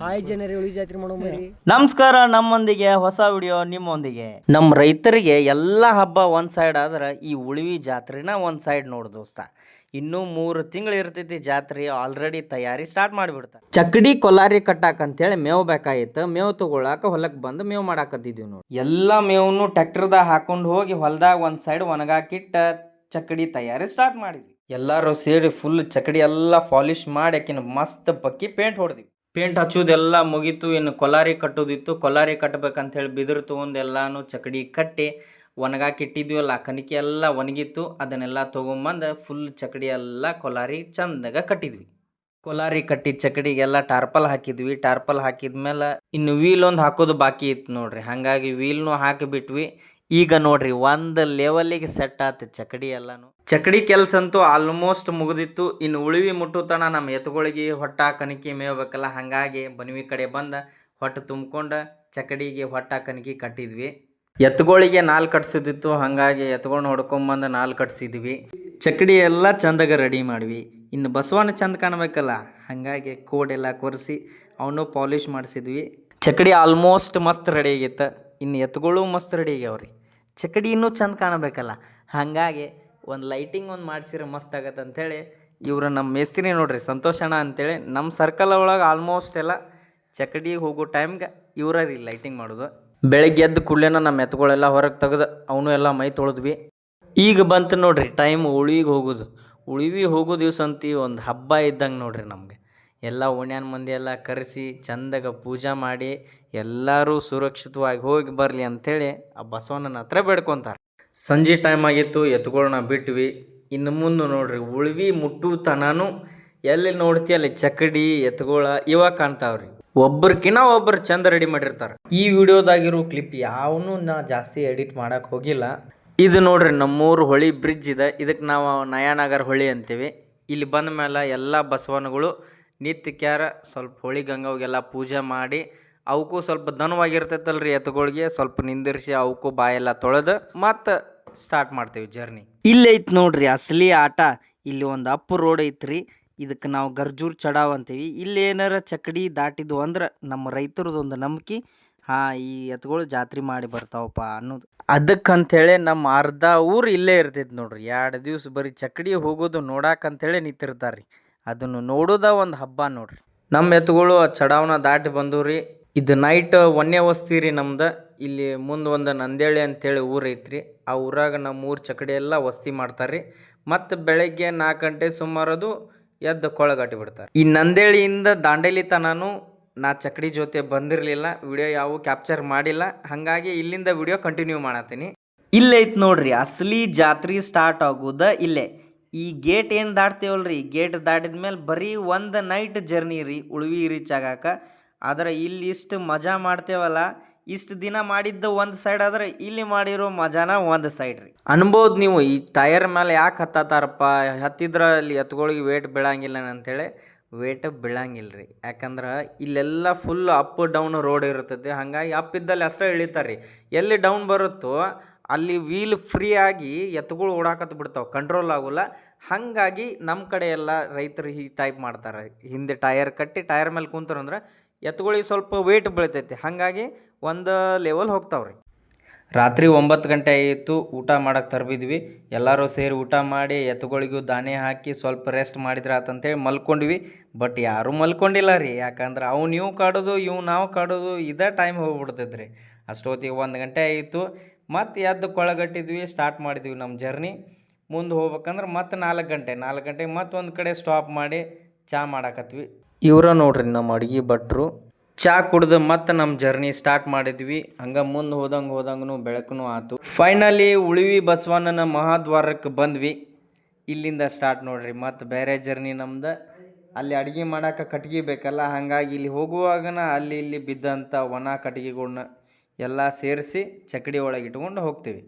Hi ಜನರೇ, ಉಳಿ ಜಾತ್ರೆ ಮಾಡೋ ಮರಿ. ನಮಸ್ಕಾರ. ನಮ್ಮೊಂದಿಗೆ ಹೊಸ ವಿಡಿಯೋ ನಿಮ್ಮೊಂದಿಗೆ. ನಮ್ಮ ರೈತರಿಗೆ ಎಲ್ಲ ಹಬ್ಬ ಒಂದ್ ಸೈಡ್ ಆದ್ರೆ ಈ ಉಳಿವಿ ಜಾತ್ರೆನ ಒಂದ್ ಸೈಡ್ ನೋಡು ದೋಸ್ತ. ಇನ್ನೂ 3 ತಿಂಗಳು ಇರ್ತೈತಿ ಜಾತ್ರೆ. ಆಲ್ರೆಡಿ ತಯಾರಿ ಸ್ಟಾರ್ಟ್ ಮಾಡಿಬಿಡ್ತಾರೆ. ಚಕ್ಕಡಿ ಕೊಲಾರಿ ಕಟ್ಟಾಕ ಅಂತೇಳಿ ಮೇವು ಬೇಕಾಗಿತ್ತು. ಮೇವು ತಗೊಳಾಕ ಹೊಲಕ್ಕೆ ಬಂದು ಮೇವು ಮಾಡಾಕತ್ತಿದ್ವಿ ನೋಡಿ. ಎಲ್ಲ ಮೇವನ್ನು ಟ್ರ್ಯಾಕ್ಟರ್ದಾಗ ಹಾಕೊಂಡು ಹೋಗಿ ಹೊಲದಾಗ ಒಂದ್ ಸೈಡ್ ಒಣಗಾಕಿಟ್ಟ ಚಕ್ಕಡಿ ತಯಾರಿ ಸ್ಟಾರ್ಟ್ ಮಾಡಿದ್ವಿ. ಎಲ್ಲರೂ ಸೇರಿ ಫುಲ್ ಚಕ್ಕಡಿ ಎಲ್ಲ ಪಾಲಿಶ್ ಮಾಡಿ ಆಕಿನ ಮಸ್ತ್ ಪಕ್ಕಿ ಪೇಂಟ್ ಹೊಡೆದ್ವಿ. ಪೇಂಟ್ ಹಚ್ಚೋದೆಲ್ಲ ಮುಗೀತು. ಇನ್ನು ಕೊಲಾರಿ ಕಟ್ಟೋದಿತ್ತು. ಕೊಲಾರಿ ಕಟ್ಟಬೇಕಂತ ಹೇಳಿ ಬಿದಿರು ತೊಗೊಂಡು ಎಲ್ಲಾನು ಚಕ್ಕಡಿ ಕಟ್ಟಿ ಒಣಗಾಕಿಟ್ಟಿದ್ವಲ್ಲ, ಕಣಿಕೆ ಎಲ್ಲ ಒಣಗಿತ್ತು. ಅದನ್ನೆಲ್ಲ ತೊಗೊಂಬಂದು ಫುಲ್ ಚಕ್ಕಡಿ ಎಲ್ಲ ಕೊಲಾರಿ ಚಂದಾಗ ಕಟ್ಟಿದ್ವಿ. ಕೊಲಾರಿ ಕಟ್ಟಿ ಚಕ್ಕಡಿಗೆಲ್ಲ ಟಾರ್ಪಲ್ ಹಾಕಿದ್ವಿ. ಟಾರ್ಪಲ್ ಹಾಕಿದ್ಮೇಲೆ ಇನ್ನು ವೀಲ್ ಒಂದು ಹಾಕೋದು ಬಾಕಿ ಇತ್ತು ನೋಡ್ರಿ. ಹಾಗಾಗಿ ವೀಲ್ನು ಹಾಕಿಬಿಟ್ವಿ. ಈಗ ನೋಡ್ರಿ ಒಂದು ಲೆವೆಲಿಗೆ ಸೆಟ್ ಆತು ಚಕ್ಕಡಿ ಎಲ್ಲಾನು. ಚಕ್ಕಡಿ ಕೆಲಸ ಅಂತೂ ಆಲ್ಮೋಸ್ಟ್ ಮುಗಿದಿತ್ತು. ಇನ್ನು ಉಳಿವಿ ಮುಟ್ಟುತನ ನಮ್ಮ ಎತ್ತುಗಳಿಗೆ ಹೊಟ್ಟ ಕಣಕಿ ಮೇಯ್ಬೇಕಲ್ಲ, ಹಾಗಾಗಿ ಬನ್ವಿ ಕಡೆ ಬಂದ ಹೊಟ್ಟೆ ತುಂಬ್ಕೊಂಡು ಚಕ್ಕಡಿಗೆ ಹೊಟ್ಟ ಕಣಕಿ ಕಟ್ಟಿದ್ವಿ. ಎತ್ತುಗಳಿಗೆ 4 ಕಟ್ಸೋದಿತ್ತು, ಹಾಗಾಗಿ ಎತ್ತುಗಳನ್ನ ಹೊಡ್ಕೊಂಬಂದು 4 ಕಟ್ಸಿದ್ವಿ. ಚಕ್ಕಡಿ ಎಲ್ಲ ಚಂದಾಗ ರೆಡಿ ಮಾಡಿವಿ. ಇನ್ನು ಬಸವನ ಚಂದ ಕಾಣಬೇಕಲ್ಲ, ಹಾಗಾಗಿ ಕೋಡೆಲ್ಲ ಕೊರೆಸಿ ಅವನು ಪಾಲಿಶ್ ಮಾಡಿಸಿದ್ವಿ. ಚಕ್ಕಡಿ ಆಲ್ಮೋಸ್ಟ್ ಮಸ್ತ್ ರೆಡಿ ಆಗಿತ್ತು. ಇನ್ನು ಎತ್ತುಗಳು ಮಸ್ತ್ ರೆಡಿ ಆಗ್ಯಾವ್ರಿ. ಚಕ್ಕಡಿ ಇನ್ನೂ ಚಂದ ಕಾಣಬೇಕಲ್ಲ, ಹಾಗಾಗಿ ಒಂದು ಲೈಟಿಂಗ್ ಒಂದು ಮಾಡಿಸಿದ್ರೆ ಮಸ್ತ್ ಆಗತ್ತೆ ಅಂಥೇಳಿ ಇವರು ನಮ್ಮ ಮೇಸ್ತ್ರಿ ನೋಡ್ರಿ, ಸಂತೋಷಣ್ಣ ಅಂತೇಳಿ. ನಮ್ಮ ಸರ್ಕಲ್ ಒಳಗೆ ಆಲ್ಮೋಸ್ಟ್ ಎಲ್ಲ ಚಕ್ಕಡಿ ಹೋಗೋ ಟೈಮ್ಗೆ ಇವರ ರೀ ಲೈಟಿಂಗ್ ಮಾಡೋದು. ಬೆಳಗ್ಗೆ ಎದ್ದು ಕೂಡಲೇನ ನಮ್ಮ ಎತ್ತುಗಳೆಲ್ಲ ಹೊರಗೆ ತೆಗೆದು ಅವನು ಎಲ್ಲ ಮೈ ತೊಳೆದ್ವಿ. ಈಗ ಬಂತು ನೋಡ್ರಿ ಟೈಮ್ ಉಳಿವಿಗೆ ಹೋಗೋದು. ಉಳಿವಿ ಹೋಗೋ ದಿವಸ ಅಂತೀ ಒಂದು ಹಬ್ಬ ಇದ್ದಂಗೆ ನೋಡ್ರಿ ನಮಗೆ. ಎಲ್ಲ ಓಣ್ಯಾನ ಮಂದಿ ಎಲ್ಲ ಕರೆಸಿ ಚಂದಾಗ ಪೂಜೆ ಮಾಡಿ ಎಲ್ಲರೂ ಸುರಕ್ಷಿತವಾಗಿ ಹೋಗಿ ಬರಲಿ ಅಂಥೇಳಿ ಆ ಬಸವಣ್ಣನ ಹತ್ರ ಬೇಡ್ಕೊತಾರೆ. ಸಂಜೆ ಟೈಮ್ ಆಗಿತ್ತು, ಎತ್ತುಗಳನ್ನ ಬಿಟ್ವಿ. ಇನ್ನು ಮುಂದೆ ನೋಡ್ರಿ ಉಳಿವಿ ಮುಟ್ಟುತನೂ ಎಲ್ಲಿ ನೋಡ್ತಿ ಅಲ್ಲಿ ಚಕ್ಕಡಿ ಎತ್ತುಗಳ ಇವಾಗ ಕಾಣ್ತಾವ್ರಿ. ಒಬ್ರಕಿನ್ನ ಒಬ್ರು ಚಂದ ರೆಡಿ ಮಾಡಿರ್ತಾರೆ. ಈ ವಿಡಿಯೋದಾಗಿರೋ ಕ್ಲಿಪ್ ಯಾವನು ನಾ ಜಾಸ್ತಿ ಎಡಿಟ್ ಮಾಡಕ್ಕೆ ಹೋಗಿಲ್ಲ. ಇದು ನೋಡ್ರಿ ನಮ್ಮೂರು ಹೊಳಿ ಬ್ರಿಡ್ಜ್ ಇದೆ. ಇದಕ್ಕೆ ನಾವು ನಯಾನಗರ ಹೊಳಿ ಅಂತೀವಿ. ಇಲ್ಲಿ ಬಂದ ಮೇಲೆ ಎಲ್ಲ ಬಸವನಗಳು ನಿತ್ಯಕ್ಯಾರ ಸ್ವಲ್ಪ ಹೊಳಿ ಗಂಗಾವಿಗೆಲ್ಲ ಪೂಜೆ ಮಾಡಿ ಅವಕ್ಕೂ ಸ್ವಲ್ಪ ದನವಾಗಿರ್ತೈತಲ್ರಿ ಎತ್ತುಗಳಿಗೆ ಸ್ವಲ್ಪ ನಿಂದಿರಿಸಿ ಅವಕ್ಕೂ ಬಾಯೆಲ್ಲ ತೊಳೆದು ಮತ್ತು ಸ್ಟಾರ್ಟ್ ಮಾಡ್ತೀವಿ ಜರ್ನಿ. ಇಲ್ಲೇ ಐತೆ ನೋಡ್ರಿ ಅಸಲಿ ಆಟ. ಇಲ್ಲಿ ಒಂದು ಅಪ್ಪು ರೋಡ್ ಐತ್ರಿ. ಇದಕ್ಕೆ ನಾವು ಗರ್ಜೂರ್ ಚಡಾವ್ ಅಂತೀವಿ. ಇಲ್ಲಿ ಏನಾರ ಚಕ್ಕಡಿ ದಾಟಿದ್ವು ಅಂದ್ರೆ ನಮ್ಮ ರೈತರದೊಂದು ನಂಬಿಕೆ, ಈ ಎತ್ತುಗಳು ಜಾತ್ರೆ ಮಾಡಿ ಬರ್ತಾವಪ್ಪ ಅನ್ನೋದು. ಅದಕ್ಕಂಥೇಳಿ ನಮ್ಮ ಅರ್ಧ ಊರು ಇಲ್ಲೇ ಇರ್ತೈತಿ ನೋಡ್ರಿ. 2 ದಿವ್ಸ ಬರೀ ಚಕ್ಕಡಿ ಹೋಗೋದು ನೋಡಾಕಂತೇಳಿ ನಿಂತಿರ್ತಾರೆ ರೀ. ಅದನ್ನು ನೋಡೋದ ಒಂದು ಹಬ್ಬ ನೋಡ್ರಿ. ನಮ್ಮ ಎತ್ತುಗಳು ಆ ಚಡಾವನ ದಾಟಿ ಬಂದವ್ರಿ. ಇದು ನೈಟ್ ಒನ್ನೆ ವಸ್ತಿ ರೀ ನಮ್ದು. ಇಲ್ಲಿ ಮುಂದೆ ಒಂದು ನಂದೇಳಿ ಅಂತೇಳಿ ಊರು ಐತ್ರಿ. ಆ ಊರಾಗ ನಮ್ಮ ಊರು ಚಕ್ಕಡಿ ಎಲ್ಲ ವಸ್ತಿ ಮಾಡ್ತಾರೆ ರೀ. ಮತ್ತು ಬೆಳಗ್ಗೆ 4 ಗಂಟೆ ಸುಮಾರದು ಎದ್ದು ಕೊಳಗಟ್ಟಿ ಬಿಡ್ತಾರೆ. ಈ ನಂದೇಳಿಯಿಂದ ದಾಂಡೇಲಿ ತನೂ ನಾ ಚಕ್ಕಡಿ ಜೊತೆ ಬಂದಿರಲಿಲ್ಲ, ವಿಡಿಯೋ ಯಾವ ಕ್ಯಾಪ್ಚರ್ ಮಾಡಿಲ್ಲ. ಹಾಗಾಗಿ ಇಲ್ಲಿಂದ ವಿಡಿಯೋ ಕಂಟಿನ್ಯೂ ಮಾಡತ್ತೀನಿ. ಇಲ್ಲೈತೆ ನೋಡ್ರಿ ಅಸಲಿ ಜಾತ್ರೆ ಸ್ಟಾರ್ಟ್ ಆಗೋದ ಇಲ್ಲೇ. ಈ ಗೇಟ್ ಏನು ದಾಟ್ತೇವಲ್ರಿ, ಗೇಟ್ ದಾಟಿದ ಮೇಲೆ ಬರೀ ಒಂದು ನೈಟ್ ಜರ್ನಿ ರೀ ಉಳಿವಿ ರೀಚ್ ಆಗಾಕ. ಆದರೆ ಇಲ್ಲಿ ಇಷ್ಟು ಮಜಾ ಮಾಡ್ತೇವಲ್ಲ, ಇಷ್ಟು ದಿನ ಮಾಡಿದ್ದು ಒಂದು ಸೈಡ್ ಆದ್ರೆ ಇಲ್ಲಿ ಮಾಡಿರೋ ಮಜಾನ ಒಂದು ಸೈಡ್ ರೀ. ಅನ್ಬೋದು ನೀವು ಈ ಟೈರ್ ಮೇಲೆ ಯಾಕೆ ಹತ್ತತಾರಪ್ಪ, ಹತ್ತಿದ್ರೆ ಅಲ್ಲಿ ಎತ್ತುಗಳಿಗೆ ವೇಟ್ ಬೀಳಂಗಿಲ್ಲ ಅಂತೇಳಿ. ವೇಟ್ ಬೀಳಂಗಿಲ್ಲ ರೀ, ಯಾಕಂದ್ರೆ ಇಲ್ಲೆಲ್ಲ ಫುಲ್ ಅಪ್ ಡೌನ್ ರೋಡ್ ಇರ್ತೈತಿ. ಹಾಗಾಗಿ ಅಪ್ ಇದ್ದಲ್ಲಿ ಅಷ್ಟೇ ಇಳಿತಾರೆ ರೀ. ಎಲ್ಲಿ ಡೌನ್ ಬರುತ್ತೋ ಅಲ್ಲಿ ವೀಲ್ ಫ್ರೀ ಆಗಿ ಎತ್ತುಗಳು ಓಡಾಕತ್ ಬಿಡ್ತಾವೆ, ಕಂಟ್ರೋಲ್ ಆಗೋಲ್ಲ. ಹಾಗಾಗಿ ನಮ್ಮ ಕಡೆ ಎಲ್ಲ ರೈತರು ಈ ಟೈಪ್ ಮಾಡ್ತಾರೆ. ಹಿಂದೆ ಟೈರ್ ಕಟ್ಟಿ ಟೈರ್ ಮೇಲೆ ಕುಂತರಂದ್ರೆ ಎತ್ತುಗಳಿಗೆ ಸ್ವಲ್ಪ ವೇಟ್ ಬೀಳ್ತೈತಿ. ಹಾಗಾಗಿ ಒಂದು ಲೆವೆಲ್ ಹೋಗ್ತಾವ್ರಿ. ರಾತ್ರಿ 9 ಗಂಟೆ ಆಯಿತು. ಊಟ ಮಾಡಕ್ಕೆ ತರ್ಬಿದ್ವಿ. ಎಲ್ಲರೂ ಸೇರಿ ಊಟ ಮಾಡಿ ಎತ್ತುಗಳಿಗೂ ದಾನೆ ಹಾಕಿ ಸ್ವಲ್ಪ ರೆಸ್ಟ್ ಮಾಡಿದ್ರೆ ಆತಂತೇಳಿ ಮಲ್ಕೊಂಡ್ವಿ. ಬಟ್ ಯಾರೂ ಮಲ್ಕೊಂಡಿಲ್ಲ ರೀ, ಯಾಕಂದ್ರೆ ನೀವು ಕಾಡೋದು ನಾವು ಕಾಡೋದು ಇದೇ ಟೈಮ್ ಹೋಗ್ಬಿಡ್ತೈತೆ ರೀ. ಅಷ್ಟೊತ್ತಿಗೆ 1 ಗಂಟೆ ಆಯಿತು. ಮತ್ತು ಎದ್ದು ಕೊಳಗಟ್ಟಿದ್ವಿ, ಸ್ಟಾರ್ಟ್ ಮಾಡಿದ್ವಿ ನಮ್ಮ ಜರ್ನಿ. ಮುಂದೆ ಹೋಗ್ಬೇಕಂದ್ರೆ ಮತ್ತು 4 ಗಂಟೆಗೆ ಮತ್ತೊಂದು ಕಡೆ ಸ್ಟಾಪ್ ಮಾಡಿ ಚಹಾ ಮಾಡಾಕತ್ವಿ. ಇವರ ನೋಡ್ರಿ ನಮ್ಮ ಅಡುಗೆ ಭಟ್ರು. ಚಹಾ ಕುಡ್ದು ಮತ್ತೆ ನಮ್ಮ ಜರ್ನಿ ಸ್ಟಾರ್ಟ್ ಮಾಡಿದ್ವಿ. ಹಂಗೆ ಮುಂದೆ ಹೋದಂಗೂ ಬೆಳಕೂ ಆಯ್ತು. ಫೈನಲಿ ಉಳಿವಿ ಬಸವಣ್ಣನ ಮಹಾದ್ವಾರಕ್ಕೆ ಬಂದ್ವಿ. ಇಲ್ಲಿಂದ ಸ್ಟಾರ್ಟ್ ನೋಡ್ರಿ ಮತ್ತು ಬೇರೆ ಜರ್ನಿ ನಮ್ದು. ಅಲ್ಲಿ ಅಡುಗೆ ಮಾಡೋಕೆ ಕಟ್ಗೆ ಬೇಕಲ್ಲ, ಹಾಗಾಗಿ ಇಲ್ಲಿ ಹೋಗುವಾಗನ ಅಲ್ಲಿ ಇಲ್ಲಿ ಬಿದ್ದಂಥ ಒಣ ಕಟ್ಗೆಗಳ್ನ ಎಲ್ಲ ಸೇರಿಸಿ ಚಕ್ಕಡಿ ಒಳಗೆ ಇಟ್ಕೊಂಡು ಹೋಗ್ತೀವಿ.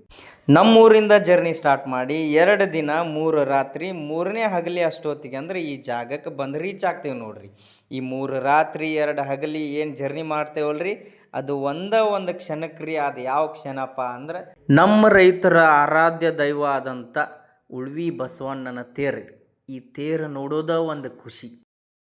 ನಮ್ಮೂರಿಂದ ಜರ್ನಿ ಸ್ಟಾರ್ಟ್ ಮಾಡಿ 2 ದಿನ 3 ರಾತ್ರಿ 3ನೇ ಹಗಲಿ ಅಷ್ಟೊತ್ತಿಗೆ ಅಂದ್ರೆ ಈ ಜಾಗಕ್ಕೆ ಬಂದು ರೀಚ್ ಆಗ್ತೀವಿ ನೋಡ್ರಿ. ಈ 3 ರಾತ್ರಿ 2 ಹಗಲಿ ಏನು ಜರ್ನಿ ಮಾಡ್ತೇವಲ್ರಿ, ಅದು ಒಂದು ಕ್ಷಣಕ್ಕೆ ರೀ. ಅದು ಯಾವ ಕ್ಷಣಪ್ಪ ಅಂದ್ರೆ ನಮ್ಮ ರೈತರ ಆರಾಧ್ಯ ದೈವ ಆದಂಥ ಉಳ್ವಿ ಬಸವಣ್ಣನ ತೇರು. ಈ ತೇರು ನೋಡೋದ ಒಂದು ಖುಷಿ.